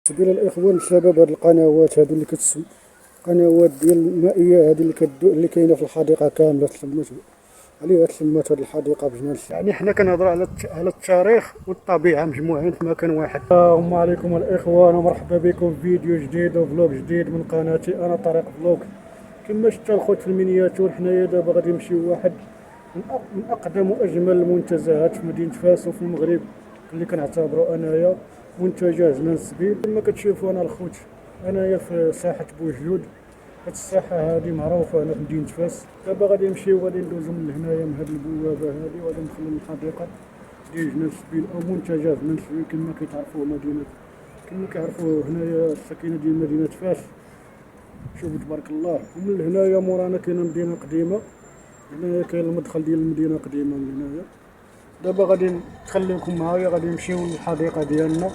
بالنسبه للاخوان الشباب، هاد القنوات هادو اللي قنوات ديال المائيه هادي اللي كاينه في الحديقه كامله تسمات عليها، تسمات هاد الحديقه بجنان الشعر. يعني حنا كنهضروا على التاريخ والطبيعه مجموعين في مكان واحد. السلام عليكم الاخوان ومرحبا بكم في فيديو جديد وفلوق جديد من قناتي انا طريق فلوق. كما شفت الخوت في المينياتور، حنايا دابا غادي نمشيو واحد من اقدم واجمل المنتزهات في مدينه فاس وفي المغرب، اللي كنعتبروا انايا منتجع جنان السبيل. كما كتشوفوا انا الخوت، انايا في ساحه بوجلود. هاد الساحه هادي معروفه هنا في مدينه فاس. دابا غادي نمشيو، غادي ندوزو من هنايا من هاد البوابه هادي وغادي ندخلو للحديقه ديال جنان السبيل او منتجع جنان السبيل كما كيتعرفوا مدينه، كما كيعرفوا هنايا الساكنه ديال مدينه فاس. شوفوا تبارك الله. ومن هنايا مورانا كاينه مدينه قديمه، هنايا كاين المدخل ديال المدينه قديمه من هنايا. دابا غادي نخليكم معايا، غادي نمشيو للحديقه ديالنا.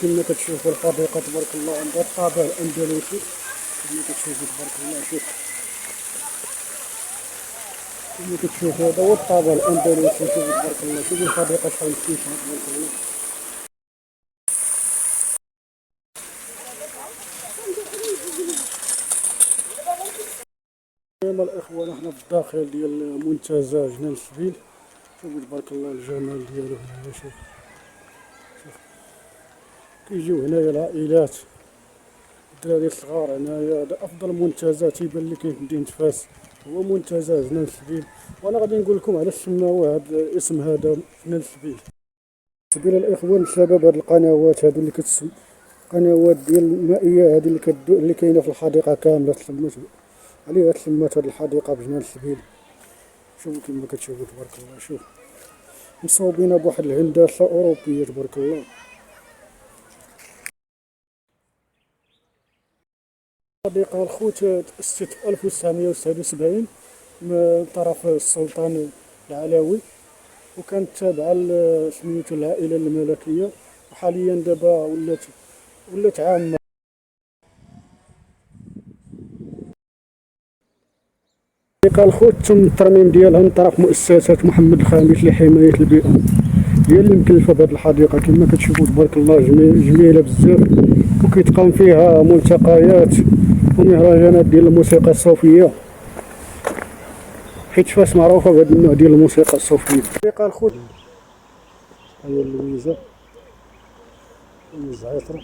كما كتشوفوا الحديقه تبارك الله عندها الطابع الاندلسي. كما كتشوفوا تبارك الله، شوف كما كتشوفوا هذا هو الطابع الاندلسي. شوفوا تبارك الله، شوفوا الحديقه شحال مفتوحه تبارك الله. كما الاخوان احنا في الداخل ديال منتزه جنان السبيل. شوفوا تبارك الله الجمال ديالو هنايا. شوف كيجيو هنايا العائلات، الدراري الصغار. هنايا هذا افضل منتزه تيبان لي كاين في مدينه فاس، هو منتزه جنان السبيل. وانا غادي نقول لكم علاش سماوه هذا الاسم هذا جنان السبيل. بالنسبه للاخوان الشباب، هاد القنوات هادو اللي قنوات ديال المائيه هادي اللي كاينه في الحديقه كامله تسمات عليها، تسمات هاد الحديقه بجنان السبيل. شوفوا كما كتشوفوا تبارك الله، شوف مصوبينها بواحد الهندسه اوروبيه تبارك الله. الحديقة الخوت تأسست في 1979 من طرف السلطان العلوي، وكانت تابعة سميتو العائلة الملكية، وحاليا دابا ولات عامة. الحديقة الخوت تم الترميم ديالها من طرف مؤسسة محمد الخامس لحماية البيئة، هي اللي مكلفة بهاد الحديقة. كما كتشوفوا تبارك الله جميلة بزاف، وكيتقام فيها ملتقيات ومهرجانات ديال الموسيقى الصوفية، حيت فاس معروفة بهذا النوع ديال الموسيقى الصوفية. الحديقة الخوت هي اللويزة والزعترة.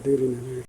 دايرين هنايا